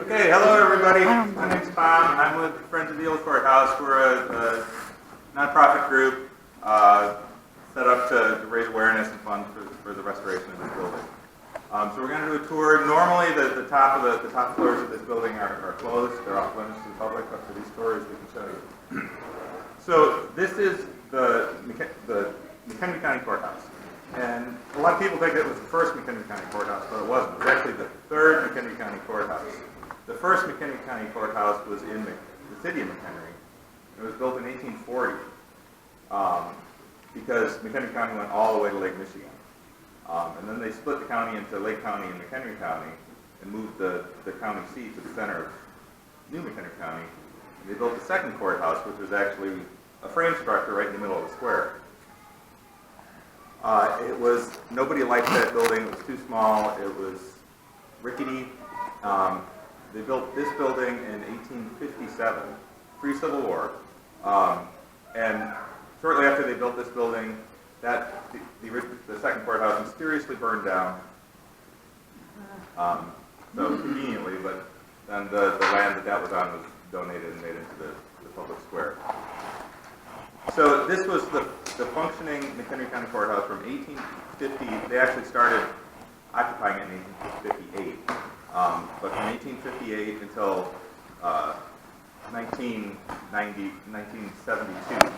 Okay, hello everybody. My name's Tom. I'm with Friends of the Old Courthouse. We're a nonprofit group set up to raise awareness and funds for the restoration of this building. So we're going to do a tour. Normally, the top floors of this building are closed. They're off limits to the public, but for these tours, we can show you. So this is the McHenry County Courthouse. And a lot of people think it was the first McHenry County Courthouse, but it wasn't. It was actually the third McHenry County Courthouse. The first McHenry County Courthouse was in the city of McHenry. It was built in 1840 because McHenry County went all the way to Lake Michigan. And then they split the county into Lake County and McHenry County and moved the county seat to the center of New McHenry County. And they built the second courthouse, which was actually a frame structure right in the middle of the square. Nobody liked that building. It was too small. It was rickety. They built this building in 1857, pre-Civil War. And shortly after they built this building, the second courthouse mysteriously burned down. So conveniently, but then the land that was on was donated and made into the public square. So this was the functioning McHenry County Courthouse from 1850. They actually started occupying it in 1858. But from 1858 until 1972,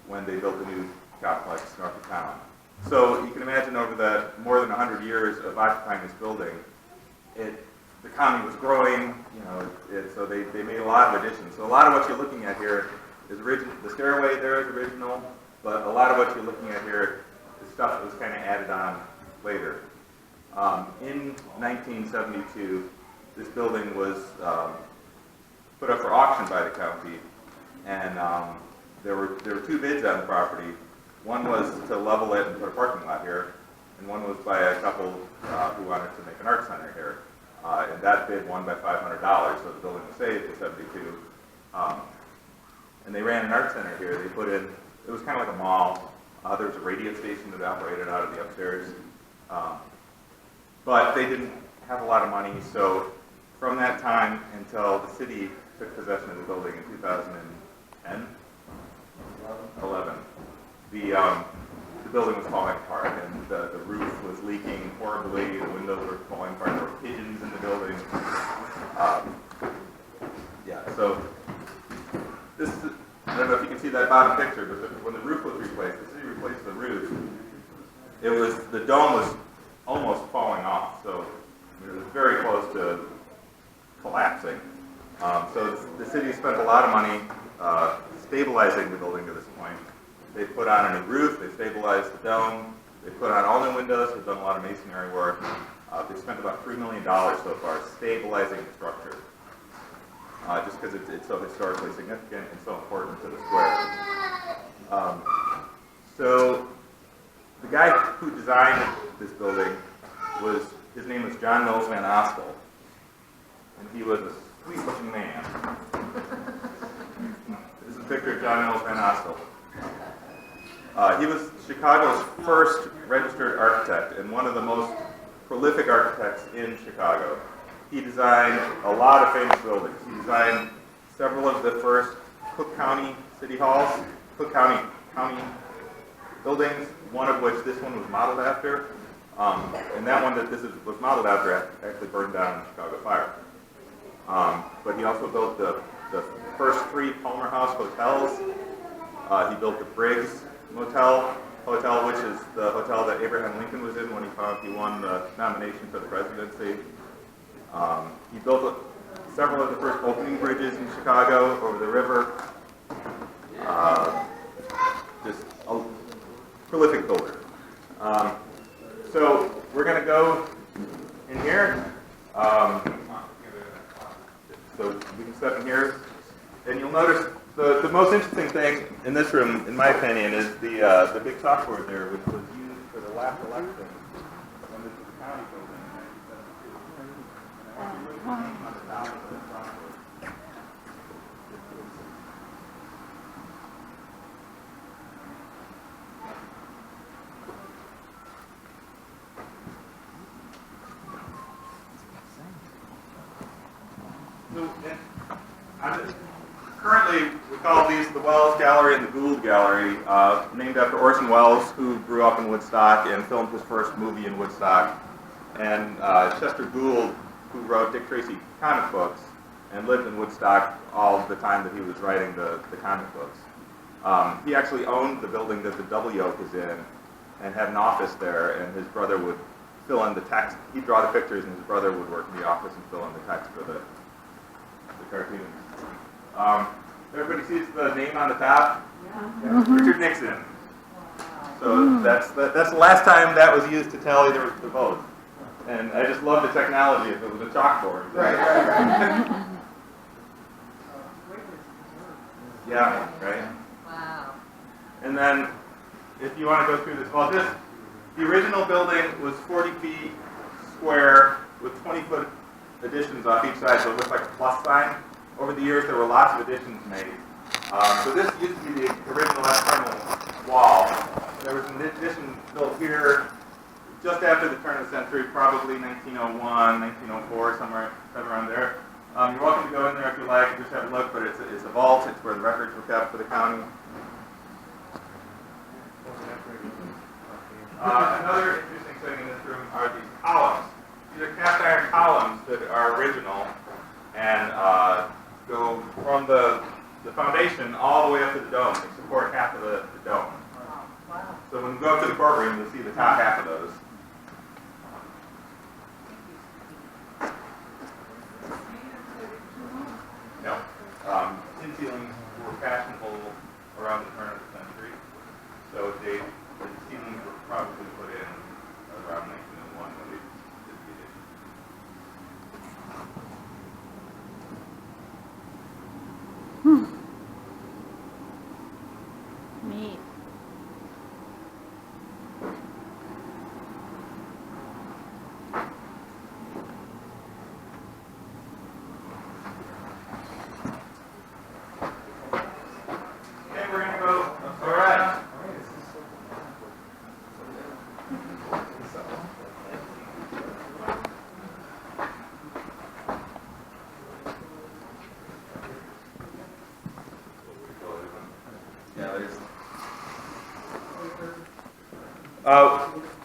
when they built the new complex north of town. So you can imagine over the more than 100 years of occupying this building, the county was growing, so they made a lot of additions. So a lot of what you're looking at here is original. The stairway there is original, but a lot of what you're looking at here is stuff that was kind of added on later. In 1972, this building was put up for auction by the county, and there were two bids on the property. One was to level it and put a parking lot here, and one was by a couple who wanted to make an art center here. And that bid won by $500, so the building was saved in 72. And they ran an art center here. They put in, it was kind of like a mall. There was a radio station that operated out of the upstairs. But they didn't have a lot of money, so from that time until the city took possession of the building in 2010, 11, the building was falling apart, and the roof was leaking horribly, the windows were falling apart, there were pigeons in the building. So this is, I don't know if you can see that bottom picture, but when the roof was replaced, the city replaced the roof, the dome was almost falling off, so it was very close to collapsing. So the city spent a lot of money stabilizing the building to this point. They put on a new roof, they stabilized the dome, they put on all new windows, they've done a lot of masonry work. They spent about $3 million so far stabilizing the structure, just because it's so historically significant and so important to the square. So the guy who designed this building his name was John Mills Van Ostel, and he was a sweet-looking man. This is a picture of John Mills Van Ostel. He was Chicago's first registered architect and one of the most prolific architects in Chicago. He designed a lot of famous buildings. He designed several of the first Cook County city halls, Cook County buildings, one of which this one was modeled after. And that one that was modeled after actually burned down in the Chicago fire. But he also built the first 3 Palmer House hotels. He built the Briggs Hotel, which is the hotel that Abraham Lincoln was in when he won the nomination for the presidency. He built several of the first opening bridges in Chicago over the river. Just a prolific builder. So we're going to go in here. So we can step in here, and you'll notice the most interesting thing in this room, in my opinion, is the big chalkboard there, which was used for the last election when this was a county building in 1972. Currently, we call these the Wells Gallery and the Gould Gallery, named after Orson Welles, who grew up in Woodstock and filmed his first movie in Woodstock, and Chester Gould, who wrote Dick Tracy comic books and lived in Woodstock all the time that he was writing the comic books. He actually owned the building that the Double Oak is in and had an office there, and his brother would fill in the text. He'd draw the pictures, and his brother would work in the office and fill in the text for the cartoons. Everybody sees the name on the top? Yeah. Richard Nixon. So that's the last time that was used to tally the votes. And I just love the technology if it was a chalkboard. Right. Yeah, right. Wow. And then, if you want to go through this, well, the original building was 40 feet square with 20-foot additions off each side, so it looked like a plus sign. Over the years, there were lots of additions made. So this used to be the original external wall. There was an addition built here just after the turn of the century, probably 1901, 1904, somewhere around there. You're welcome to go in there if you like and just have a look, but it's a vault. It's where the records were kept for the county. Another interesting thing in this room are these columns. These are cast iron columns that are original and go from the foundation all the way up to the dome. They support half of the dome. Wow. So when you go up to the courtroom, you'll see the top half of those. No. Tin ceilings were fashionable around the turn of the century. So the ceilings were probably put in around 1901 when they did the addition. Neat. Okay, we're gonna go. All right.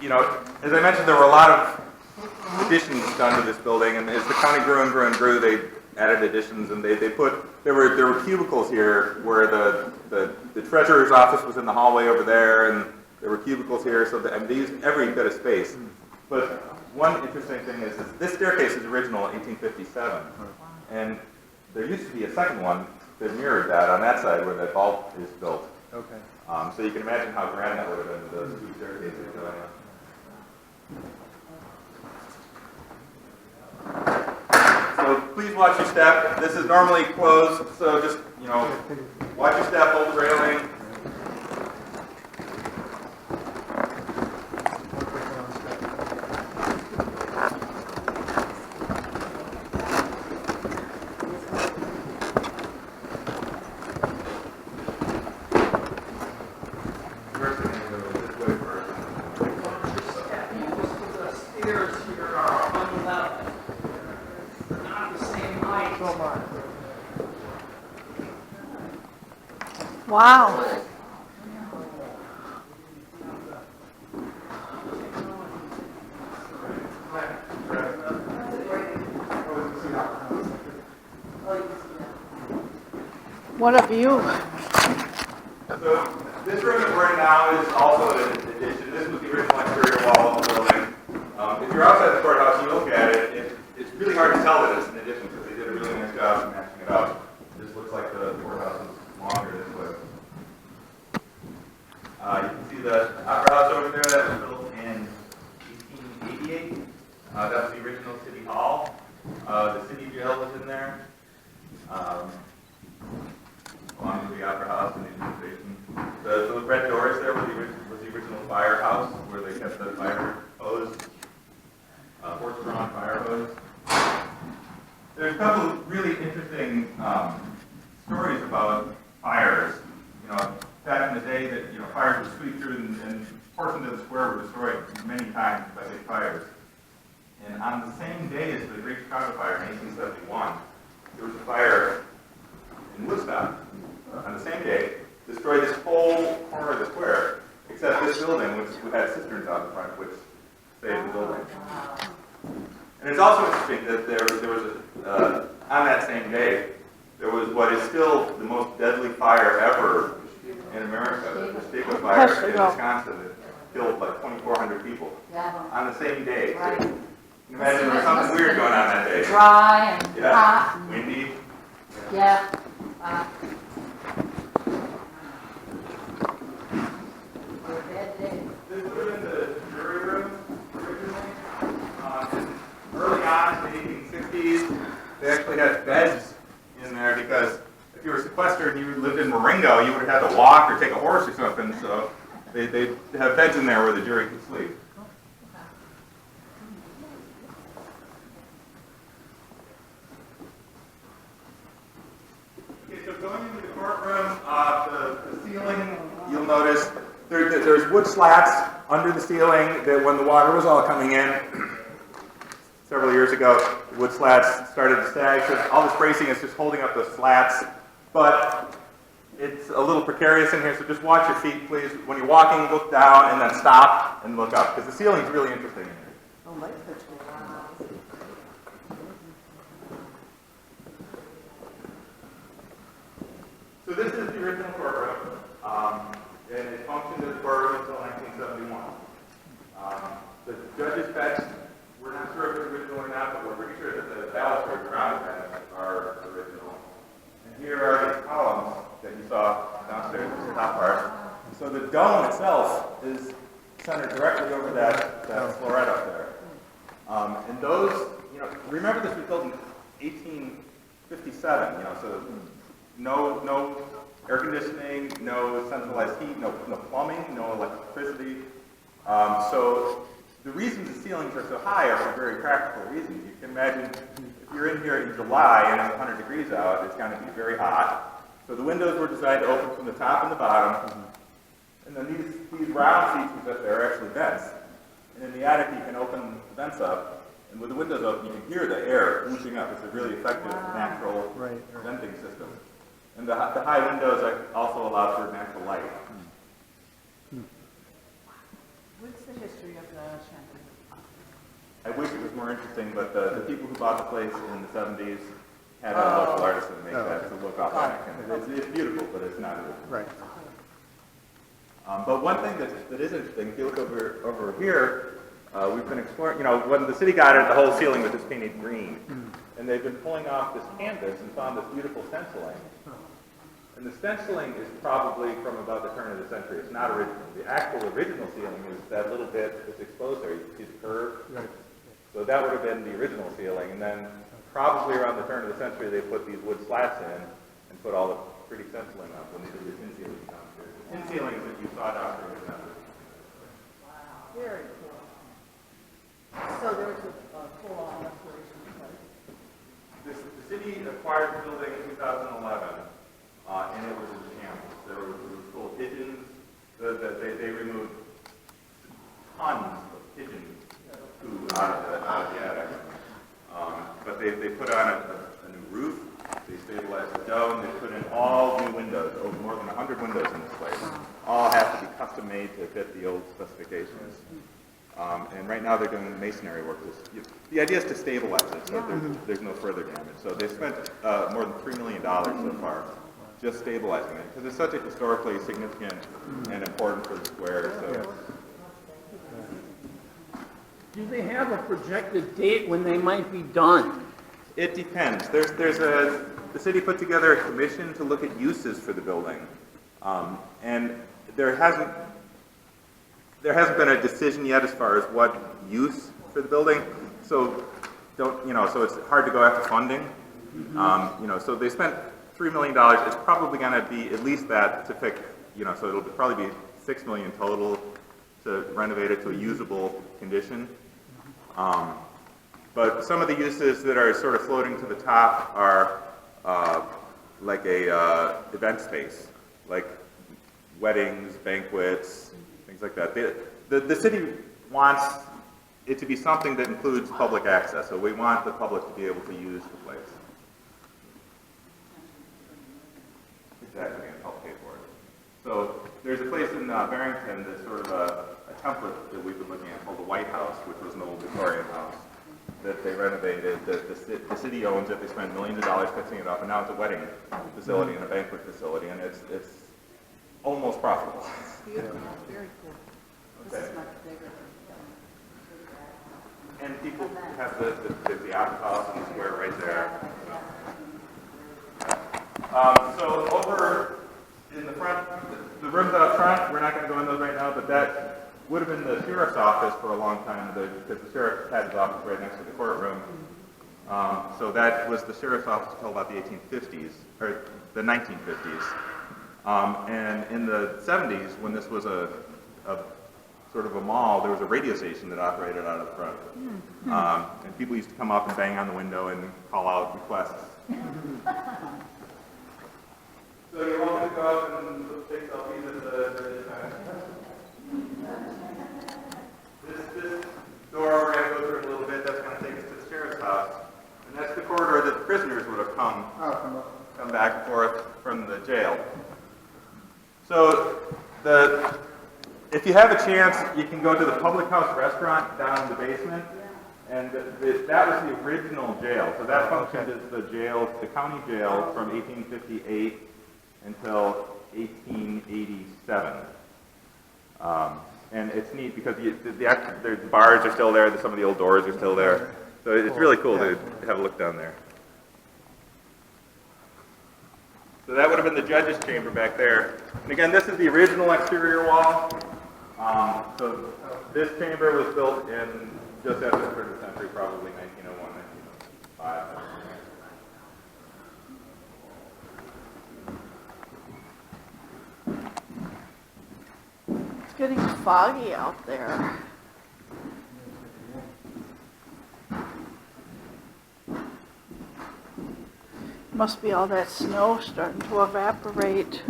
You know, as I mentioned, there were a lot of additions done to this building, and as the county grew and grew and grew, they added additions, and they put there were cubicles here where the treasurer's office was in the hallway over there, and there were cubicles here, so and they used every bit of space. But one interesting thing is this staircase is original in 1857, and there used to be a second one that mirrored that on that side where that vault is built. Okay. So you can imagine how grand that would have been with those two staircases going up. So please watch your step. This is normally closed, so just, you know, watch your step, hold the railing. Wow. What a view. So this room that we're in now is also an addition. This was the original exterior wall of the building. If you're outside the courthouse and you look at it, it's really hard to tell that it's an addition because they did a really nice job of matching it up. This looks like the courthouse is longer this way. You can see the opera house over there that was built in 1888. That was the original city hall. The city jail was in there, along with the opera house and the administration. Those red doors there was the original firehouse where they kept the fire hose, horse-drawn fire hose. There's a couple of really interesting stories about fires. You know, back in the day that fires would sweep through and portions of the square were destroyed many times by big fires. And on the same day as the Great Chicago Fire in 1871, there there was on that same day, there was what is still the most deadly fire ever in America, the Woodstock fire in Wisconsin. It killed like 2,400 people on the same day. Right. So, you can imagine there was something weird going on that day. Dry and hot. And, Windy. yeah. This would have been the jury room originally. Early on in the 1860s, they actually had beds in there because if you were sequestered and you lived in Marengo, you would have had to walk or take a horse or something. So they'd have beds in there where the jury could sleep. Okay, so going into the courtroom, the ceiling, you'll notice there's wood slats under the ceiling that when the water was all coming in several years ago, the wood slats started to sag. So all this bracing is just holding up the slats, but it's a little precarious in here, so just watch your feet, please. When you're walking, look down and then stop and look up, because the ceiling's really interesting in here. So this is the original courtroom, and it functioned as a courtroom until 1971. The judge's bench, we're not sure if it's original or not, but we're pretty sure that the balusters around the bench are original. And here are these columns that you saw downstairs, the top part. So the dome itself is centered directly over that floret up there. And those, remember this was built in 1857, so no air conditioning, no centralized heat, no plumbing, no electricity. So the reasons the ceilings are so high are for very practical reasons. You can imagine if you're in here in July and it's 100 degrees out, it's going to be very hot. So the windows were designed to open from the top and the bottom. And then these round features up there are actually vents. And in the attic, you can open the vents up. And with the windows open, you can hear the air whooshing up. It's a really effective natural venting system. And the high windows also allow for natural light. What's the history of the chandelier? I wish it was more interesting, but the people who bought the place in the 70s had a local artist make that to look authentic. And it's beautiful, but it's not original. Right. But one thing that is interesting, if you look over here, we've been exploring, when the city got it, the whole ceiling was just painted green. And they've been pulling off this canvas and found this beautiful stenciling. And the stenciling is probably from about the turn of the century. It's not original. The actual original ceiling is that little bit that's exposed there. You can see the curve. Right. So that would have been the original ceiling. And then probably around the turn of the century, they put these wood slats in and put all the pretty stenciling up when they did the tin ceilings downstairs. The tin ceilings that you saw downstairs. Very cool. So there's a full-on restoration place. The city acquired the building in 2011, and it was in shambles. There were full of pigeons. They removed tons of pigeon poo out of the attic. But they put on a new roof. They stabilized the dome. They put in all new windows, more than 100 windows in this place. All have to be custom made to fit the old specifications. And right now they're doing masonry work. The idea is to stabilize it so that there's no further damage. So they've spent more than $3 million so far just stabilizing it because it's such a historically significant and important for the square. So. Do they have a projected date when they might be done? It depends. The city put together a commission to look at uses for the building, and there hasn't been a decision yet as far as what use for the building. So so it's hard to go after funding. So they spent $3 million. It's probably going to be at least that to fix. So it'll probably be $6 million total to renovate it to a usable condition. But some of the uses that are sort of floating to the top are like a event space, like weddings, banquets, things like that. The city wants it to be something that includes public access, so we want the public to be able to use the place. Exactly, and help pay for it. So there's a place in Barrington that's sort of a template that we've been looking at called the White House, which was an old Victorian house. that they renovated. The city owns it. They spent millions of dollars fixing it up, and now it's a wedding facility and a banquet facility, and it's almost profitable. Beautiful, very cool. This Okay. is much bigger than. And people have the opera house in the square right there. So over in the front, the rooms out front, we're not going to go in those right now, but that would have been the sheriff's office for a long time, because the sheriff had his office right next to the courtroom. So that was the sheriff's office until about the 1850s, or the 1950s. And in the 70s, when this was a sort of a mall, there was a radio station that operated out of the front. And people used to come up and bang on the window and call out requests. So you're welcome to go up and take selfies at the This door, we're going to go through it a little bit, that's going to take us to the sheriff's house. And that's the corridor that the prisoners would have come back and forth from the jail. So if you have a chance, you can go to the Public House restaurant down in the basement. And that was the original jail. So that functioned as the jail, the county jail from 1858 until 1887. And it's neat because the bars are still there, some of the old doors are still there. So it's really cool to have a look down there. So that would have been the judge's chamber back there. And again, this is the original exterior wall. So this chamber was built in just after the turn of the century, probably 1901, 1905. It's getting foggy out there. Must be all that snow starting to evaporate.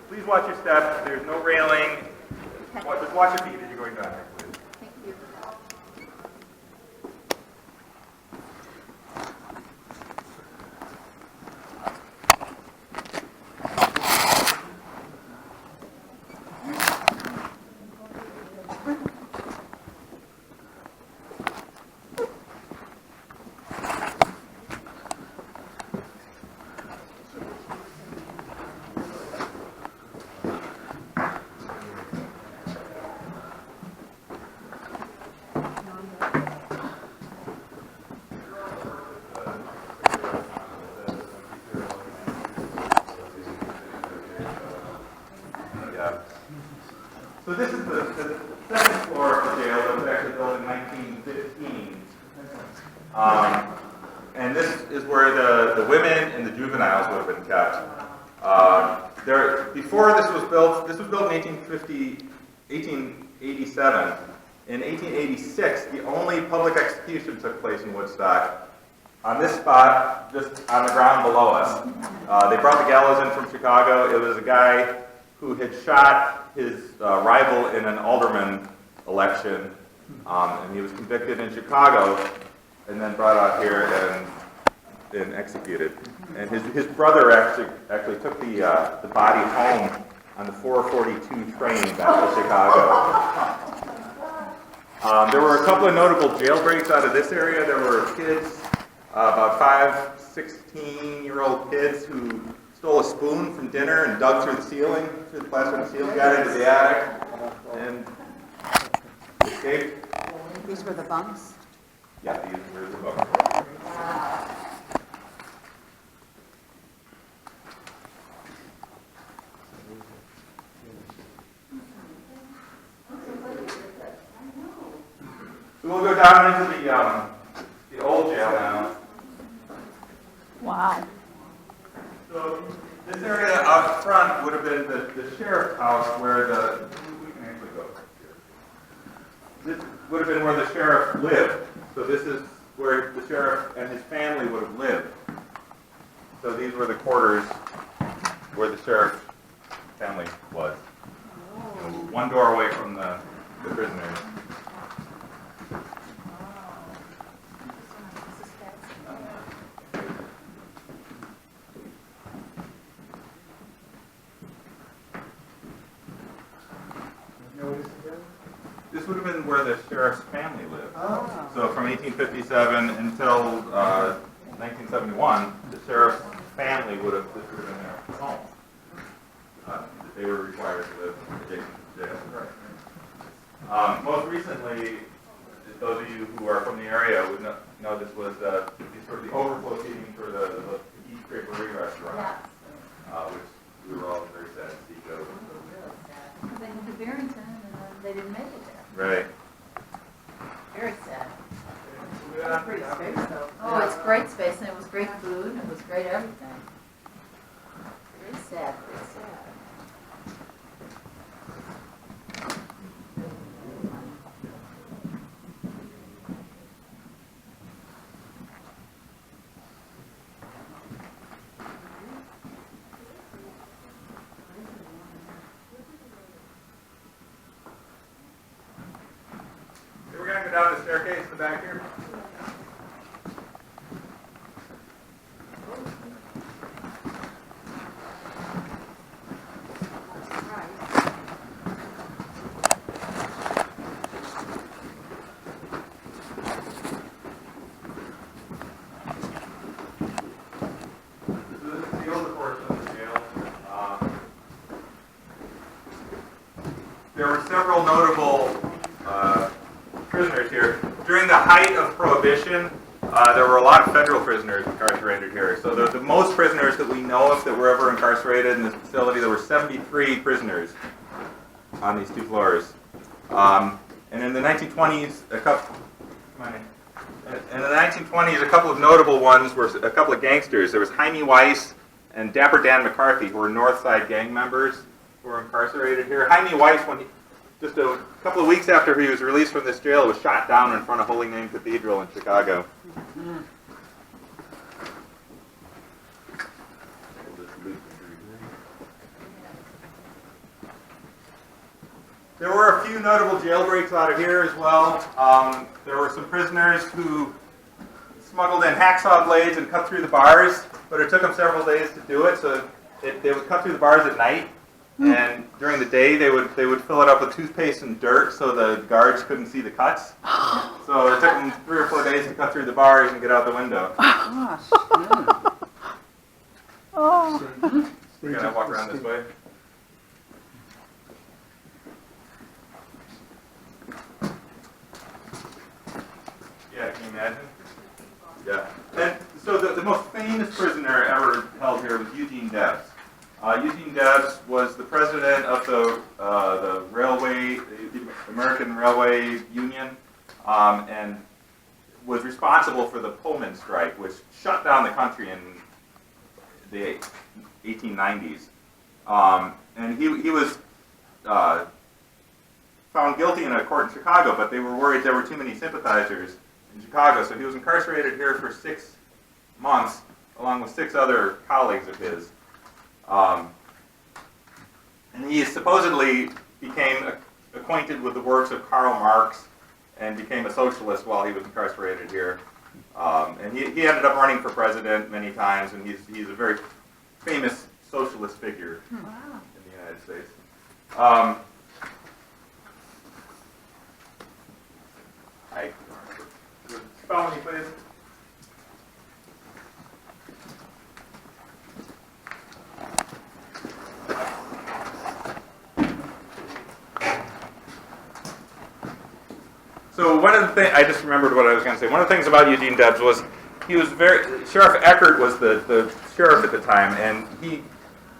Please watch your steps. There's no railing. Just watch your feet as you're going down there, please. Thank you. So this is the second floor of the jail that was actually built in 1915. And this is where the women and the juveniles would have been kept. Before this was built in 1887. In 1886, the only public execution took place in Woodstock on this spot, just on the ground below us. They brought the gallows in from Chicago. It was a guy who had shot his rival in an alderman election, and he was convicted in Chicago, and then brought out here and executed. And his brother actually took the body home on the 442 train back to Chicago. There were a couple of notable jailbreaks out of this area. There were kids, about 16-year-old kids who stole a spoon from dinner and dug through the ceiling, through the plaster on the ceiling, got into the attic, and escaped. These were the bunks? Yeah, these were the books. So we'll go down into the old jail now. Wow. So this area out front would have been the sheriff's house where we can actually go here. This would have been where the sheriff lived. So this is where the sheriff and his family would have lived. So these were the quarters where the sheriff's family was. one door away from the prisoners. This would have been where the sheriff's family lived. Oh. So from 1857 until 1971, the sheriff's family would have been their home. They were required to live adjacent to the jail. Most recently, those of you who are from the area would know this was sort of the overflow seating for the East Creperie restaurant, which we were all very sad to see go. They went to Barrington and they didn't make it there. Right. Very sad. Yeah. Pretty space though. Oh, it's great space and it was great food and it was great everything. Very sad, very sad. So we're going to go down the staircase in the back here. So this is the older portion of the jail. There were several notable prisoners here. During the height of Prohibition, there were a lot of federal prisoners incarcerated here. So the most prisoners that we know of that were ever incarcerated in this facility, there were 73 prisoners on these two floors. And in the 1920s, a couple of notable ones were a couple of gangsters. There was Jaime Weiss and Dapper Dan McCarthy, who were North Side gang members who were incarcerated here. Jaime Weiss, just a couple of weeks after he was released from this jail, was shot down in front of Holy Name Cathedral in Chicago. There were a few notable jailbreaks out of here as well. There were some prisoners who smuggled in hacksaw blades and cut through the bars, but it took them several days to do it. So they would cut through the bars at night, and during the day they would fill it up with toothpaste and dirt so the guards couldn't see the cuts. So it took them 3 or 4 days to cut through the bars and get out the window. Oh, We're gonna walk around this way. Yeah, can you imagine? Yeah. And so the most famous prisoner ever held here was Eugene Debs. Eugene Debs was the president of the American Railway Union, and was responsible for the Pullman strike, which shut down the country in the 1890s. And he was found guilty in a court in Chicago, but they were worried there were too many sympathizers in Chicago, so he was incarcerated here for 6 months, along with 6 other colleagues of his. And he supposedly became acquainted with the works of Karl Marx and became a socialist while he was incarcerated here. And he ended up running for president many times, and he's a very famous socialist figure in the United States. Follow me, please. So one of the things, I just remembered what I was going to say. One of the things about Eugene Debs was Sheriff Eckert was the sheriff at the time, and he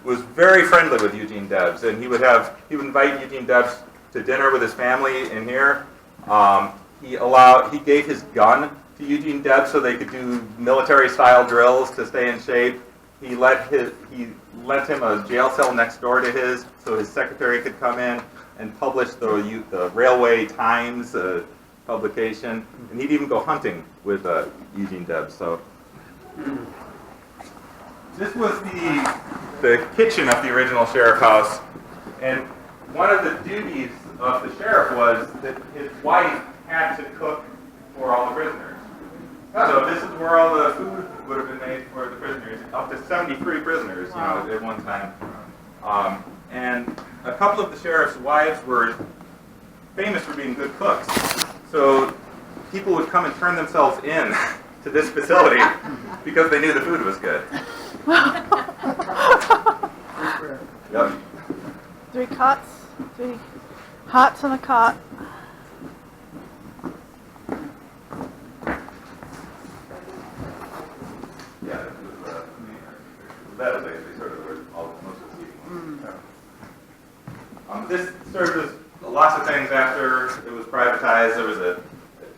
was very friendly with Eugene Debs, and he would invite Eugene Debs to dinner with his family in here. He gave his gun to Eugene Debs so they could do military-style drills to stay in shape. He lent him a jail cell next door to his, so his secretary could come in and publish the Railway Times publication, and he'd even go hunting with Eugene Debs. So this was the kitchen of the original sheriff house, and one of the duties of the sheriff was that his wife had to cook for all the prisoners. So this is where all the food would have been made for the prisoners, up to 73 prisoners, at one time. And a couple of the sheriff's wives were famous for being good cooks. So people would come and turn themselves in to this facility because they knew the food was good. Yep. 3 hots and a cot. Yeah, that was actually sort of where most of the seating was. This served as lots of things after it was privatized. There was a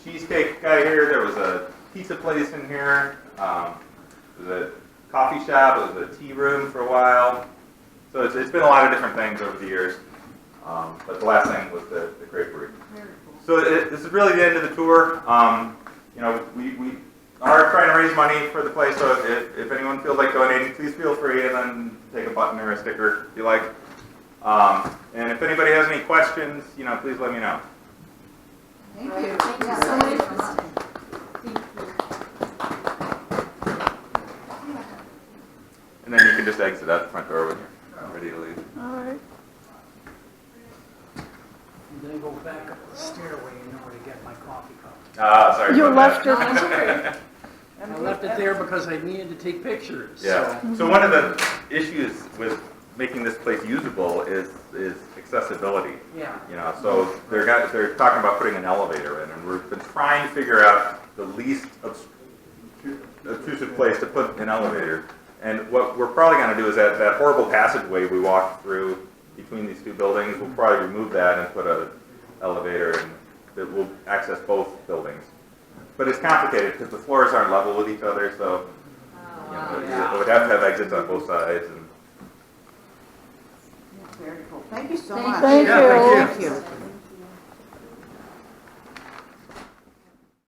cheesecake guy here. There was a pizza place in here. There was a coffee shop. It was a tea room for a while. So it's been a lot of different things over the years. But the last thing was the grapery. So this is really the end of the tour. We are trying to raise money for the place, so if anyone feels like donating, please feel free, and then take a button or a sticker if you like. And if anybody has any questions, please let me know. Thank you. Thank you so much. And then you can just exit out the front door when you're ready to leave. All right. And then go back up the stairway in order to get my coffee cup. Sorry You about left that. I left it there because I needed to take pictures. Yeah. So one of the issues with making this place usable is accessibility. Yeah. So they're talking about putting an elevator in, and we've been trying to figure out the least obtrusive place to put an elevator. And what we're probably going to do is that horrible passageway we walked through between these two buildings, we'll probably remove that and put an elevator in that will access both buildings. But it's complicated because the floors aren't level with each other, so it would have to have exits on both sides. And Very cool. Thank you so Thank much. Thank Yeah, you. thank Thank you.